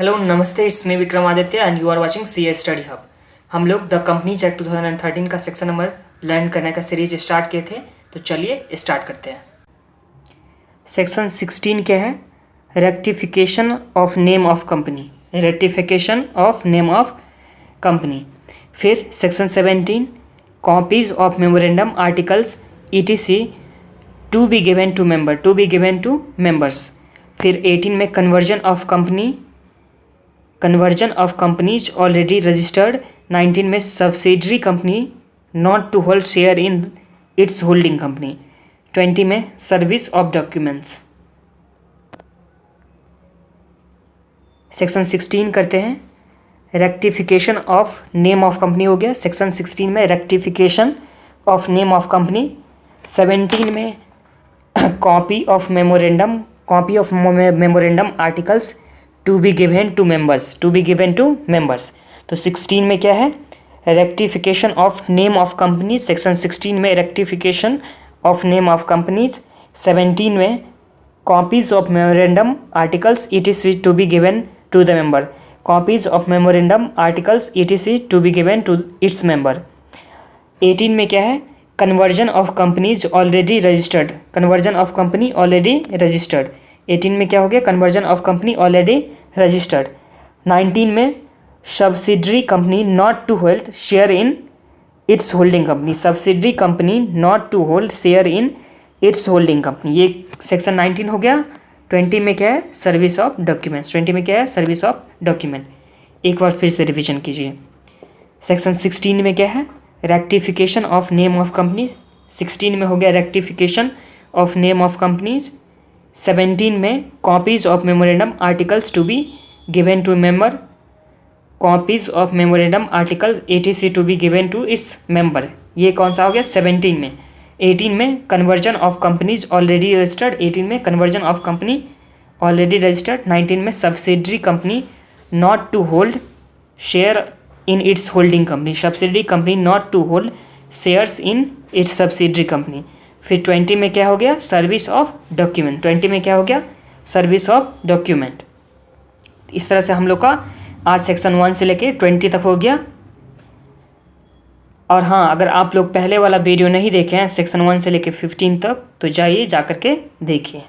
Hello नमस्ते, it's me Vikramaditya and you are watching C study hub. हम लोग the companies act 2013 का section number learn करने का सीरीज स्टार्ट किए थे, तो चलिए स्टार्ट करते हैं। सेक्शन 16 क्या है? Rectification of name of company. Rectification of name of company. फिर section 17 copies of memorandum articles ETC to be given to members. फिर 18 में conversion of companies already registered. 19 में subsidiary company not to hold share in its holding company. 20 में service of documents. Section 16 करते हैं। Rectification of name of company हो गया। Section 16 में rectification of name of company. 17 में copy of memorandum articles to be given to members. तो 16 में क्या है? Rectification of name of company. Section 16 में rectification of name of companies. 17 में copies of memorandum articles ETC to be given to the member. Copies of memorandum articles ETC to be given to its member. 18 में क्या है? Conversion of companies already registered. 18 में क्या हो गया? Conversion of company already registered. 19 में subsidiary company not to hold share in its holding company. Subsidiary company not to hold share in its holding company. ये section 19 हो गया। 20 में क्या है? Service of documents. 20 में क्या है? Service of document. एक बार फिर से रिविजन कीजिए। सेक्शन 16 में क्या है? Rectification of name of companies. 16 में हो गया rectification of name of companies. 17 में copies of memorandum articles to be given to member. Copies of memorandum article ETC to be given to its member. ये कौन सा हो गया? 17 में। 18 में conversion of companies already registered. 18 में conversion of company already registered. 19 में subsidiary company not to hold share in its holding company. Subsidiary company not to hold shares in its subsidiary company. फिर 20 में क्या हो गया? Service of document. 20 में क्या हो गया? Service of document. इस तरह से हम लोग का आज सेक्शन 1 से लेके 20 तक हो गया। और हाँ, अगर आप लोग पहले वाला वीडियो नहीं देखे हैं सेक्शन 1 से लेके 15 तक, तो जाइए जा करके देखिए।